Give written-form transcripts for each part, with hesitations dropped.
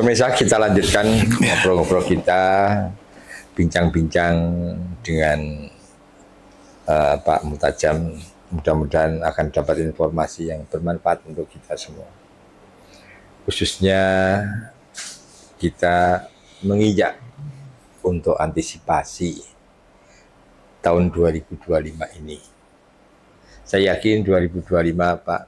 Pemirsa, kita lanjutkan ngobrol-ngobrol kita, bincang-bincang dengan Pak Mutajam. Mudah-mudahan akan dapat informasi yang bermanfaat untuk kita semua. Khususnya kita menginjak untuk antisipasi tahun 2025 ini. Saya yakin 2025 Pak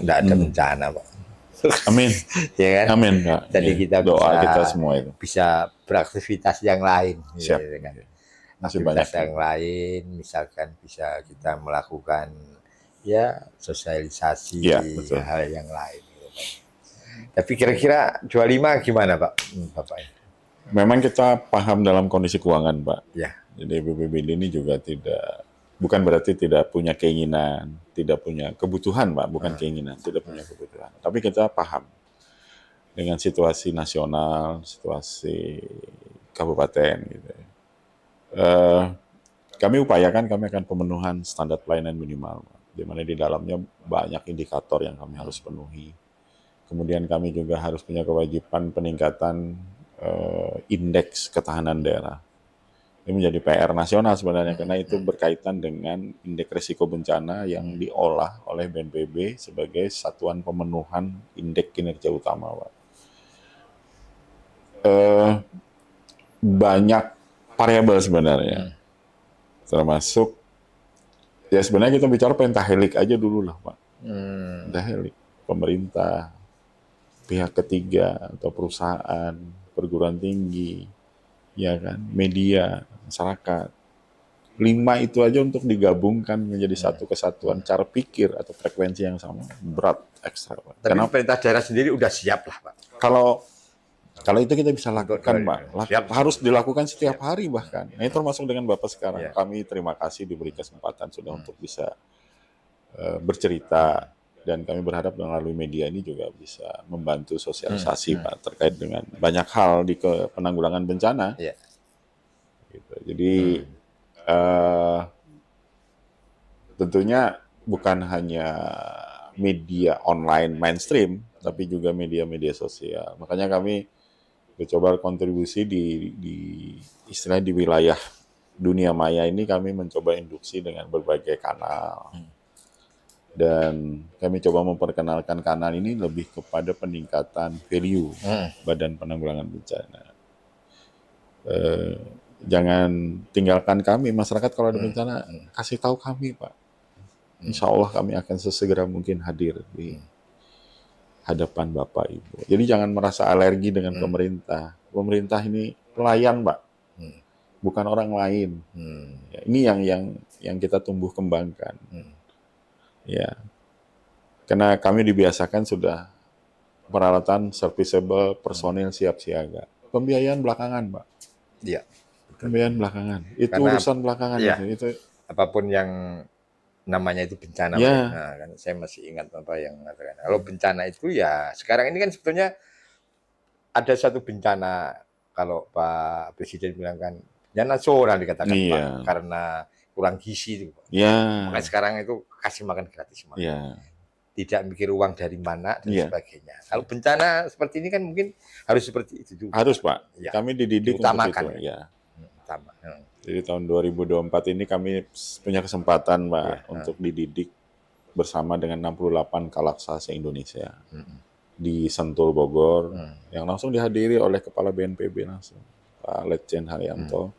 tidak ada bencana Pak. Amin. Ya kan? Amin Pak. Jadi Ya, kita doa kita semua itu. bisa beraktivitas yang lain. Siap. Ya kan? Masih Aktivitas banyak yang lain, misalkan bisa kita melakukan ya sosialisasi Ya, betul. hal yang lain. Gitu, Pak. Tapi kira-kira 25 gimana Pak? Bapak? Memang kita paham dalam kondisi keuangan Pak. Ya. Jadi BPBD ini juga bukan berarti tidak punya keinginan, tidak punya kebutuhan Pak, bukan keinginan, tidak punya kebutuhan. Tapi kita paham dengan situasi nasional, situasi kabupaten gitu. Kami upayakan kami akan pemenuhan standar pelayanan minimal, Pak, di mana di dalamnya banyak indikator yang kami harus penuhi. Kemudian kami juga harus punya kewajiban peningkatan indeks ketahanan daerah. Ini menjadi PR nasional sebenarnya, karena itu berkaitan dengan indeks risiko bencana yang diolah oleh BNPB sebagai satuan pemenuhan indeks kinerja utama, Pak. Banyak variabel sebenarnya, termasuk ya sebenarnya kita bicara pentahelik aja dulu lah Pak. Pentahelik, pemerintah, pihak ketiga atau perusahaan, perguruan tinggi, ya kan, media, masyarakat. 5 itu aja untuk digabungkan menjadi satu kesatuan cara pikir atau frekuensi yang sama, berat ekstra Pak. Tapi pemerintah daerah sendiri udah siap lah Pak. Kalau itu kita bisa lakukan, Pak. Harus dilakukan setiap hari bahkan. Nah, itu termasuk dengan Bapak sekarang. Kami terima kasih diberi kesempatan sudah untuk bisa bercerita, dan kami berharap melalui media ini juga bisa membantu sosialisasi Pak terkait dengan banyak hal di penanggulangan bencana. Gitu. Jadi tentunya bukan hanya media online mainstream, tapi juga media-media sosial. Makanya kami mencoba kontribusi di istilahnya di wilayah dunia maya ini, kami mencoba induksi dengan berbagai kanal. Dan kami coba memperkenalkan kanal ini lebih kepada peningkatan value Badan Penanggulangan Bencana. Jangan tinggalkan kami, masyarakat kalau ada bencana, kasih tahu kami Pak. Insya Allah kami akan sesegera mungkin hadir di hadapan Bapak Ibu. Jadi jangan merasa alergi dengan pemerintah. Pemerintah ini pelayan, Pak, bukan orang lain. Ya, ini yang kita tumbuh kembangkan. Ya, karena kami dibiasakan sudah peralatan serviceable, personil siap siaga. Pembiayaan belakangan, Pak. Iya. Pembiayaan belakangan. Itu karena, urusan belakangan. Ya, itu apapun yang namanya itu bencana, nah, kan saya masih ingat apa yang mengatakan. Kalau bencana itu ya sekarang ini kan sebetulnya ada satu bencana, kalau Pak Presiden bilang kan bencana nasional dikatakan Pak, karena kurang gizi itu. Makanya sekarang itu kasih makan gratis Pak. Tidak mikir uang dari mana dan sebagainya. Kalau bencana seperti ini kan mungkin harus seperti itu juga. Harus Pak. Kami dididik untuk itu. Jadi tahun 2024 ini kami punya kesempatan Pak untuk dididik bersama dengan 68 kalaksa se-Indonesia di Sentul Bogor, yang langsung dihadiri oleh Kepala BNPB langsung, Pak Letjen Haryanto.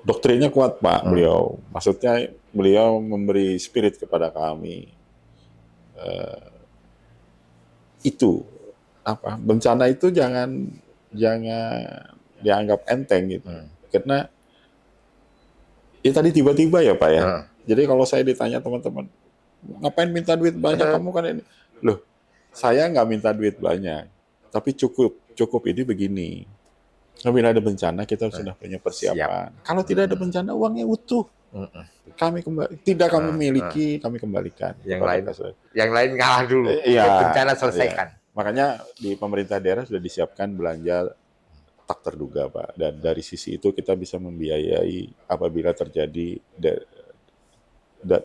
Doktrinnya kuat Pak beliau, maksudnya beliau memberi spirit kepada kami. Itu apa? Bencana itu jangan dianggap enteng gitu. Karena ya tadi tiba-tiba ya Pak ya. Jadi kalau saya ditanya teman-teman, ngapain minta duit banyak, kamu kan ini. Loh, saya nggak minta duit banyak, tapi cukup ini begini. Bila ada bencana kita sudah punya persiapan. Kalau tidak ada bencana, uangnya utuh. Kami tidak kami miliki, kami kembalikan. Yang lain kalah dulu. Bencana selesaikan. Makanya di pemerintah daerah sudah disiapkan belanja tak terduga Pak, dan dari sisi itu kita bisa membiayai apabila terjadi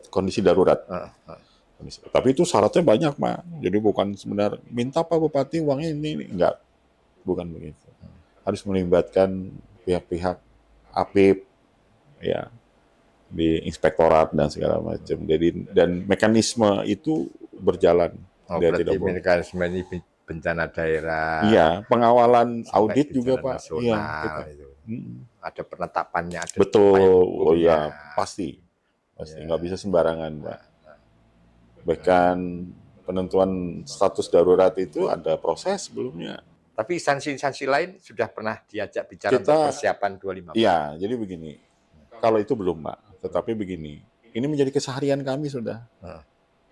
kondisi darurat. Tapi itu syaratnya banyak, Pak. Jadi bukan sebenarnya minta Pak Bupati uangnya ini. Enggak, bukan begitu. Harus melibatkan pihak-pihak APIP, ya, di inspektorat dan segala macam. Jadi dan mekanisme itu berjalan. Oh, Dia berarti tidak boleh. mekanisme ini bencana daerah Iya, pengawalan sampai audit juga bencana Pak. Iya, nasional kita. itu. Mm. Ada penetapannya, ada upaya Betul. Oh hukumnya. iya, pasti. Pasti Ya. nggak bisa sembarangan, Pak. Bahkan penentuan status darurat itu ada proses sebelumnya. Tapi instansi-instansi lain sudah pernah diajak bicara untuk Kita, persiapan 25. ya, jadi begini. Kalau itu belum, Pak. Tetapi begini, ini menjadi keseharian kami sudah. Heeh.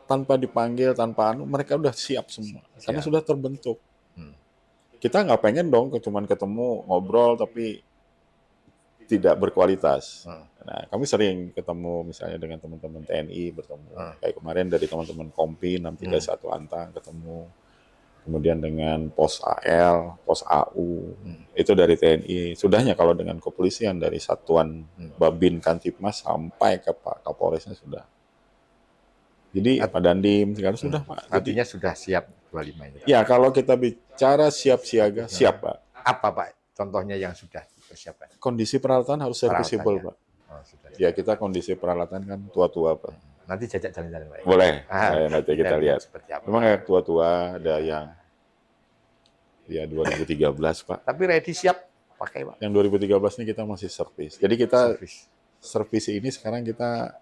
Tanpa dipanggil, tanpa mereka udah siap semua. Karena Siap. sudah terbentuk. Hmm. Kita nggak pengen dong cuman ketemu, ngobrol, tapi tidak berkualitas. Nah, kami sering ketemu misalnya dengan teman-teman TNI, bertemu. Kayak kemarin dari teman-teman Kompi 631 Antang ketemu. Kemudian dengan Pos AL, Pos AU, itu dari TNI. Sudahnya kalau dengan kepolisian dari Satuan Babin Kantipmas sampai ke Pak Kapolresnya sudah. Jadi Pak Dandim segala sudah Pak. Artinya sudah siap 25 ini. Ya kalau kita bicara siap siaga, siap Pak. Apa Pak contohnya yang sudah dipersiapkan? Kondisi peralatan harus serviceable Pak. Oh, sudah. Ya kita kondisi peralatan kan tua-tua Pak. Nanti jajak jalan-jalan Pak. Boleh, nanti kita lihat. Seperti apa. Memang yang tua-tua ada yang ya 2013 Pak. Tapi ready siap pakai Pak. Yang 2013 ini kita masih servis. Jadi kita servis ini sekarang kita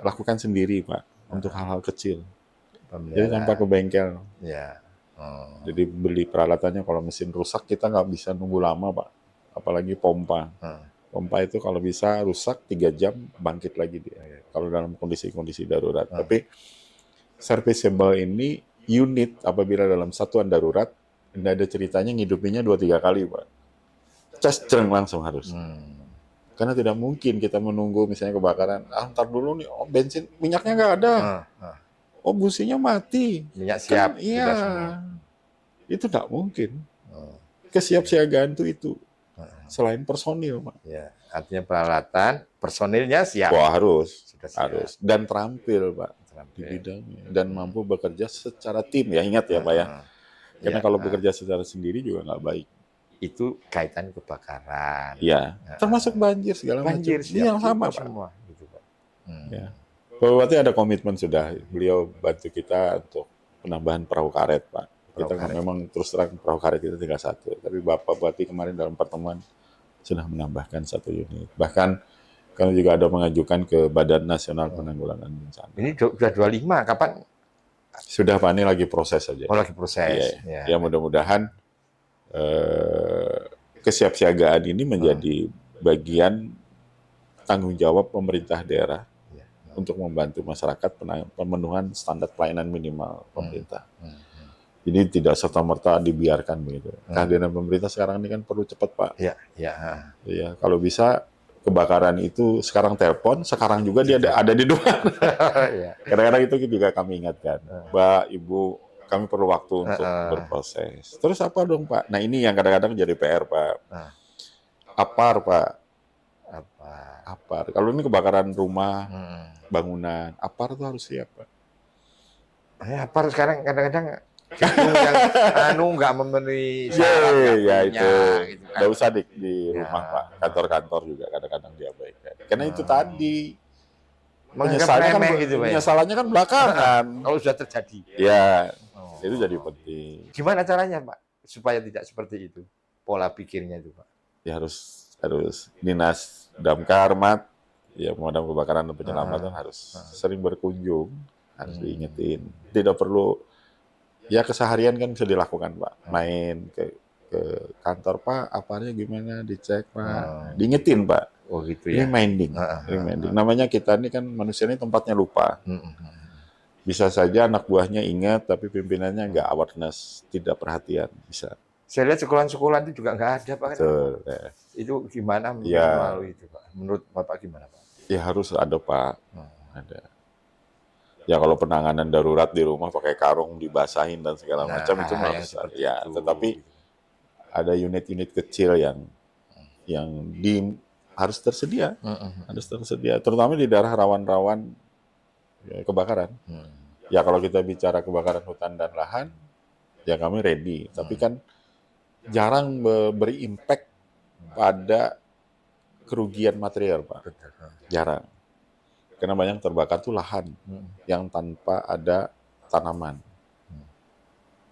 lakukan sendiri Pak untuk hal-hal kecil. Jadi tanpa ke bengkel. Ya. Jadi beli peralatannya kalau mesin rusak kita nggak bisa nunggu lama Pak. Apalagi pompa. Pompa itu kalau bisa rusak 3 jam bangkit lagi dia. Kalau dalam kondisi-kondisi darurat. Tapi serviceable ini unit apabila dalam satuan darurat tidak ada ceritanya ngidupinnya 2-3 kali Pak. Cas jreng langsung harus. Karena tidak mungkin kita menunggu misalnya kebakaran. Ntar dulu nih, oh bensin minyaknya nggak ada. Oh businya mati. Minyak siap. Kan, iya. Itu tidak mungkin. Kesiapsiagaan itu. Selain personil, Pak. Ya, artinya peralatan, personilnya siap. Wah, harus. Sudah siap. Harus. Dan terampil, Pak. Di bidangnya. Dan mampu bekerja secara tim. Ya, ingat ya, Pak ya. Karena kalau bekerja secara sendiri juga nggak baik. Itu kaitan kebakaran. Iya. Termasuk banjir, segala macam. Banjir, Ini yang sama, Pak. Semua, gitu, Pak. Ya. Berarti ada komitmen sudah. Beliau bantu kita untuk penambahan perahu karet, Pak. Kita memang terus terang perahu karet kita tinggal 1. Tapi Bapak Bupati kemarin dalam pertemuan sudah menambahkan 1 unit. Bahkan kami juga ada mengajukan ke Badan Nasional Penanggulangan Bencana. Ini sudah 25, kapan? Sudah Pak, ini lagi proses saja. Oh, lagi proses. Ya mudah-mudahan kesiapsiagaan ini menjadi bagian tanggung jawab pemerintah daerah untuk membantu masyarakat pemenuhan standar pelayanan minimal pemerintah. Jadi tidak serta-merta dibiarkan begitu. Kehadiran pemerintah sekarang ini kan perlu cepat, Pak. Iya, kalau bisa kebakaran itu sekarang telepon, sekarang juga dia ada di depan. Kadang-kadang itu juga kami ingatkan, Mbak, Ibu, kami perlu waktu untuk berproses. Terus apa dong, Pak? Nah ini yang kadang-kadang jadi PR, Pak. Apar, Pak. Apar. Kalau ini kebakaran rumah, bangunan, apar itu harus siap, Pak. Apar sekarang kadang-kadang yang nggak memenuhi syarat, ya itu gitu kan. nggak usah di rumah Pak, kantor-kantor juga kadang-kadang diabaikan. Karena itu tadi penyesalannya kan belakangan. Kalau sudah terjadi. Ya, itu jadi penting. Gimana caranya Pak supaya tidak seperti itu pola pikirnya itu Pak? Ya harus dinas damkar mat, ya pemadam kebakaran dan penyelamatan harus sering berkunjung, harus diingetin. Tidak perlu. Ya keseharian kan bisa dilakukan Pak, main ke kantor Pak, apanya gimana dicek Pak, diingetin Pak. Oh gitu ya. Reminding. Namanya kita ini kan manusia ini tempatnya lupa. Bisa saja anak buahnya ingat, tapi pimpinannya nggak awareness, tidak perhatian, bisa. Saya lihat sekolah-sekolah itu juga nggak ada Pak. Betul. Ya. Itu gimana melalui itu Pak? Menurut Bapak gimana Pak? Ya harus ada Pak, ada. Ya kalau penanganan darurat di rumah pakai karung dibasahin dan segala macam itu harus ya. Tetapi ada unit-unit kecil yang harus tersedia, terutama di daerah rawan-rawan kebakaran. Ya kalau kita bicara kebakaran hutan dan lahan, ya kami ready. Tapi kan jarang beri impact pada kerugian material, Pak. Betul. Jarang. Karena banyak terbakar tuh lahan yang tanpa ada tanaman.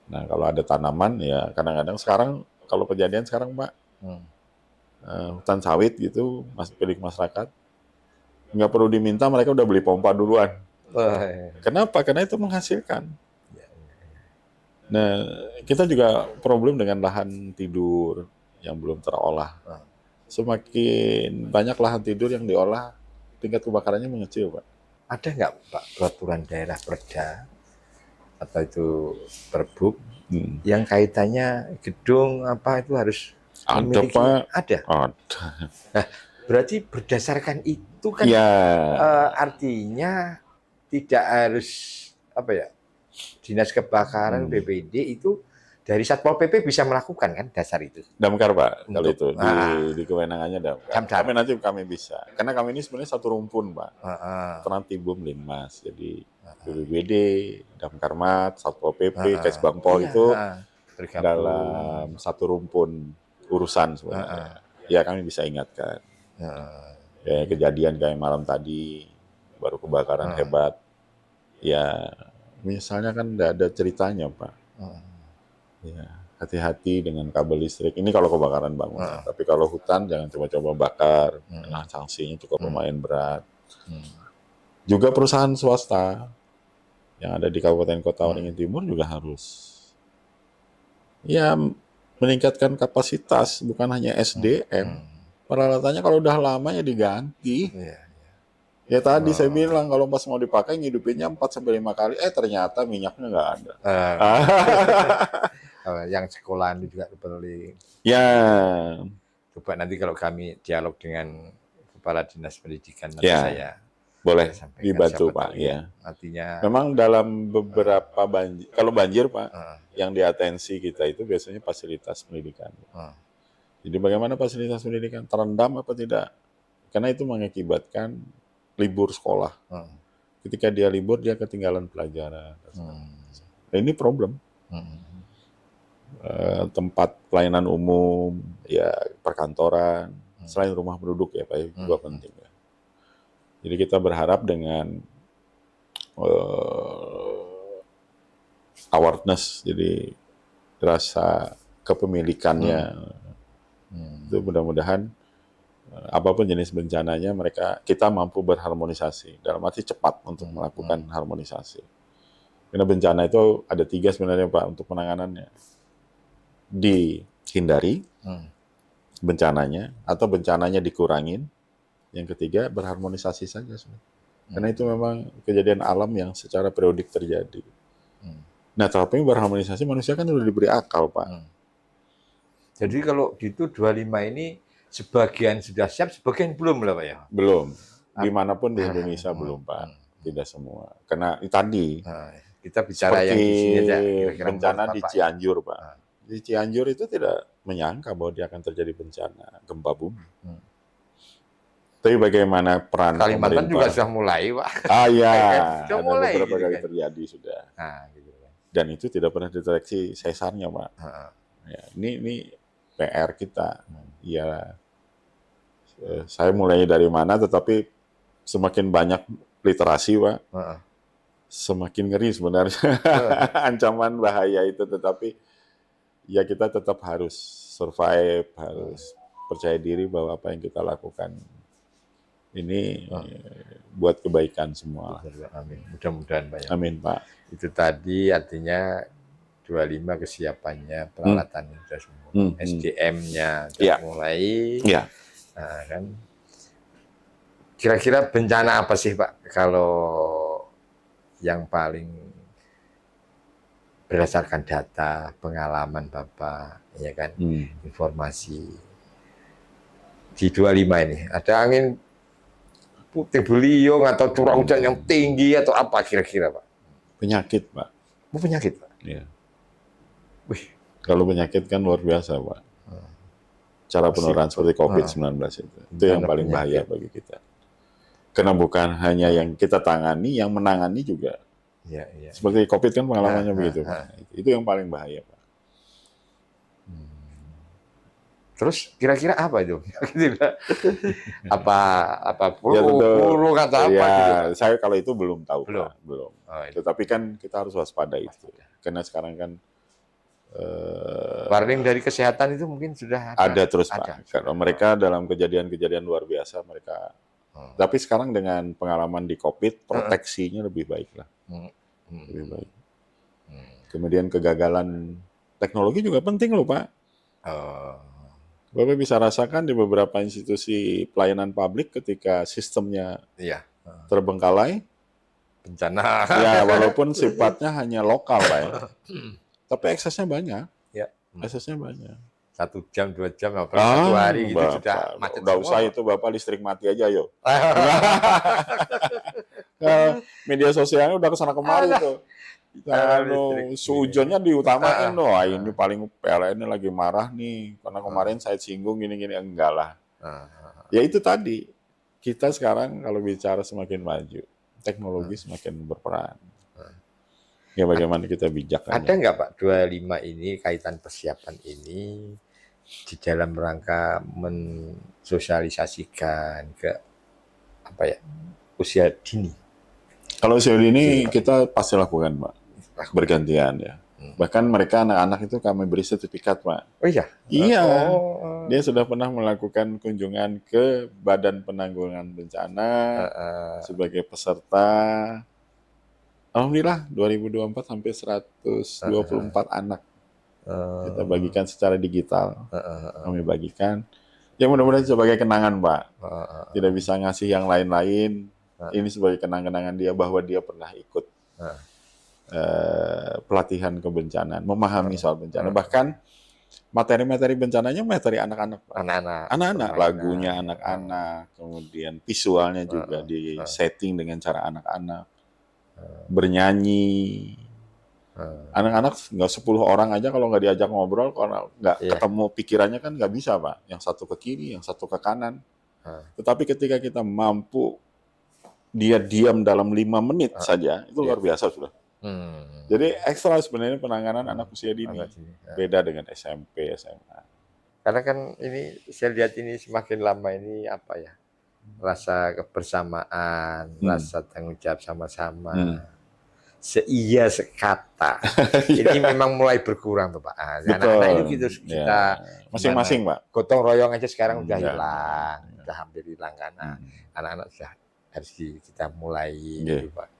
Nah, kalau ada tanaman ya kadang-kadang sekarang kalau kejadian sekarang, Pak, hutan sawit gitu, milik masyarakat, nggak perlu diminta mereka udah beli pompa duluan. Oh, iya. Kenapa? Karena itu menghasilkan. Ya, ya. Nah, kita juga problem dengan lahan tidur yang belum terolah. Semakin banyak lahan tidur yang diolah, tingkat kebakarannya mengecil, Pak. Ada nggak Pak peraturan daerah Perda atau itu Perbuk yang kaitannya gedung apa itu harus Ada, memiliki? Pak. Ada. Ada. Nah, berarti berdasarkan itu kan Ya, artinya tidak harus apa ya, Dinas Kebakaran BPD itu dari Satpol PP bisa melakukan kan dasar itu. damkar, Pak. Kalau Untuk- itu di kewenangannya damkar. Damkar. Tapi nanti kami bisa. Karena kami ini sebenarnya satu rumpun, Pak. Ah, Transtibum Linmas. Jadi BPBD, Damkarmat, Satpol PP, Kesbangpol iya, itu bergabung. dalam satu rumpun urusan sebenarnya. Ya kami bisa ingatkan. Kayak kejadian kayak malam tadi baru kebakaran hebat. Ya misalnya kan tidak ada ceritanya, Pak. Ya hati-hati dengan kabel listrik. Ini kalau kebakaran bangunan. Tapi kalau hutan jangan coba-coba bakar. Nah sanksinya cukup lumayan berat. Juga perusahaan swasta yang ada di Kabupaten Kota Waringin Timur juga harus ya meningkatkan kapasitas, bukan hanya SDM. Peralatannya kalau udah lama ya diganti. Ya tadi saya bilang kalau pas mau dipakai ngidupinnya 4-5 kali, ternyata minyaknya nggak ada. Yang sekolahan juga kebeli. Ya, Coba nanti kalau kami dialog dengan Kepala Dinas Pendidikan nanti Ya. saya boleh sampaikan, dibantu, siapa Pak. tahu Ya. Artinya Memang dalam beberapa banjir, kalau banjir, Pak, yang diatensi kita itu biasanya fasilitas pendidikan. Jadi bagaimana fasilitas pendidikan terendam apa tidak? Karena itu mengakibatkan libur sekolah. Ketika dia libur, dia ketinggalan pelajaran. Nah, ini problem. Tempat pelayanan umum, ya perkantoran, selain rumah penduduk ya Pak, juga penting. Ya. Jadi kita berharap dengan awareness, jadi rasa kepemilikannya, itu mudah-mudahan apapun jenis bencananya kita mampu berharmonisasi, dalam arti cepat untuk melakukan harmonisasi. Karena bencana itu ada 3 sebenarnya Pak untuk penanganannya. Dihindari bencananya, atau bencananya dikurangin. Yang ketiga, berharmonisasi saja. Karena itu memang kejadian alam yang secara periodik terjadi. Nah, tapi berharmonisasi manusia kan sudah diberi akal, Pak. Jadi kalau gitu 25 ini sebagian sudah siap, sebagian belum lah Pak ya? Belum. Dimanapun di Indonesia belum, Pak. Tidak semua. Karena tadi, kita bicara yang di sini aja. Bencana di Cianjur, Pak. Di Cianjur itu tidak menyangka bahwa dia akan terjadi bencana gempa bumi. Tapi bagaimana peran Kalimantan pemerintah? juga sudah mulai, Pak. Iya, Sudah ada mulai, beberapa gitu kali kan. terjadi sudah. Gitu kan. Dan itu tidak pernah deteksi sesarnya, Pak. Ya, ini PR kita. Ya, saya mulai dari mana, tetapi semakin banyak literasi, Pak, semakin ngeri sebenarnya ancaman bahaya itu. Tetapi ya kita tetap harus survive, harus percaya diri bahwa apa yang kita lakukan ini buat kebaikan semua. Amin. Mudah-mudahan Pak. Amin, Pak. Itu tadi artinya 25 kesiapannya, peralatan sudah semua, SDM-nya sudah mulai. Ya. Nah, kan. Kira-kira bencana apa sih Pak kalau yang paling berdasarkan data, pengalaman Bapak, ya kan, informasi di 25 ini ada angin puting beliung atau curah hujan yang tinggi atau apa kira-kira Pak? Penyakit, Pak. Penyakit Pak? Iya. Wih. Kalau penyakit kan luar biasa, Pak. Cara penularan seperti COVID-19 itu yang paling bahaya bagi kita. Karena bukan hanya yang kita tangani, yang menangani juga Iya, iya. Seperti COVID kan pengalamannya Ah, begitu, ah, ah. Pak. Itu yang paling bahaya, Pak. Terus kira-kira apa itu? Apa apa Ya peluru, tentu, peluru kata apa ya gitu, Pak? saya kalau itu belum tahu, Belum. Pak. Belum. Oh, ini Tetapi kan kita harus waspada itu. Karena sekarang kan warning dari kesehatan itu mungkin sudah ada terus, ada. Pak. Karena mereka dalam kejadian-kejadian luar biasa, mereka. Hmm. Tapi sekarang dengan pengalaman di COVID, proteksinya lebih baik lah. Hmm. Hmm. Lebih baik. Hmm. Kemudian kegagalan teknologi juga penting loh, Pak. Oh, Bapak bisa rasakan di beberapa institusi pelayanan publik ketika sistemnya iya. terbengkalai, Bencana. ya walaupun sifatnya hanya lokal, Pak ya. Tapi aksesnya banyak. Ya. Aksesnya banyak. 1 jam, 2 jam, apalagi 1 hari gitu Bapak, sudah macet udah semua. usah itu Bapak listrik mati aja, yo. Media sosialnya udah kesana kemari tuh. Sujonnya diutamain loh. Ini paling PLN lagi marah nih karena kemarin saya singgung gini-gini, enggak lah. Ya itu tadi, kita sekarang kalau bicara semakin maju, teknologi semakin berperan. Ya bagaimana kita bijak Ada aja. nggak Pak 25 ini kaitan persiapan ini di dalam rangka mensosialisasikan ke apa ya usia dini? Kalau usia ini kita pasti lakukan, Pak. Bergantian ya. Bahkan mereka anak-anak itu kami beri sertifikat, Pak. Oh iya? Iya. Oh. Dia sudah pernah melakukan kunjungan ke Badan Penanggulangan Bencana sebagai peserta. Alhamdulillah 2024 sampai 124 anak. Kita bagikan secara digital. Kami bagikan. Ya mudah-mudahan sebagai kenangan, Pak. Tidak bisa ngasih yang lain-lain. Ini sebagai kenang-kenangan dia bahwa dia pernah ikut pelatihan kebencanaan, memahami soal bencana. Bahkan materi-materi bencananya materi anak-anak. Anak-anak, lagunya anak-anak, kemudian visualnya juga di setting dengan cara anak-anak. Bernyanyi. Anak-anak nggak 10 orang aja kalau nggak diajak ngobrol, kalau nggak ketemu pikirannya kan nggak bisa, Pak. Yang satu ke kiri, yang satu ke kanan. Tetapi ketika kita mampu dia diam dalam 5 menit saja, itu luar biasa sudah. Jadi ekstra sebenarnya penanganan anak usia dini. Beda dengan SMP, SMA. Karena kan ini saya lihat ini semakin lama ini apa ya, rasa kebersamaan, rasa tanggung jawab sama-sama, seia sekata. Ini memang mulai berkurang tuh Pak. Anak-anak itu gitu kita masing-masing, Pak. Gotong royong aja sekarang udah hilang, udah hampir hilang karena anak-anak sudah harus kita mulai gitu Pak.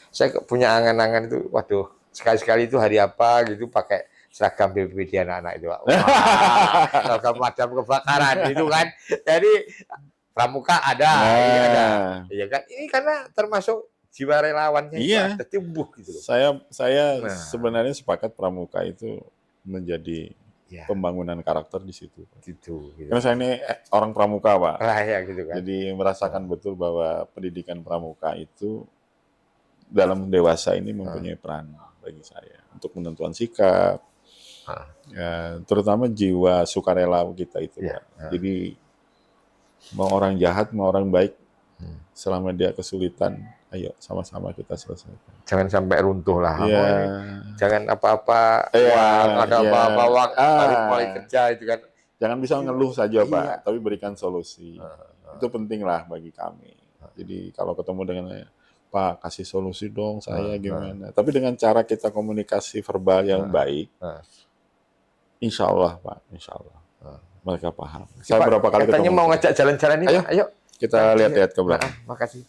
Saya punya angan-angan itu, waduh, sekali-sekali itu hari apa gitu pakai seragam BPBD anak-anak itu, Pak. Wah, seragam pemadam kebakaran itu kan. Jadi pramuka ada, ini ada, ya kan? Ini karena termasuk jiwa relawannya itu tumbuh gitu loh. Saya sebenarnya sepakat pramuka itu menjadi pembangunan karakter di situ. Gitu. Karena saya ini orang pramuka, Pak. Ya, gitu kan. Jadi merasakan betul bahwa pendidikan pramuka itu dalam dewasa ini mempunyai peran bagi saya untuk menentukan sikap, ya, terutama jiwa sukarela kita itu. Jadi mau orang jahat, mau orang baik, selama dia kesulitan, ayo sama-sama kita selesaikan. Jangan sampai runtuh lah. Jangan apa-apa, ada apa-apa, balik mulai kerja itu kan. Jangan bisa ngeluh saja, Pak, tapi berikan solusi. Itu penting lah bagi kami. Jadi kalau ketemu dengan Pak, kasih solusi dong saya gimana. Tapi dengan cara kita komunikasi verbal yang baik, insya Allah, Pak, insya Allah. Mereka paham. Saya berapa kali ketemu. Katanya mau ngajak jalan-jalan nih, ayo. Kita lihat-lihat ke belakang. Makasih.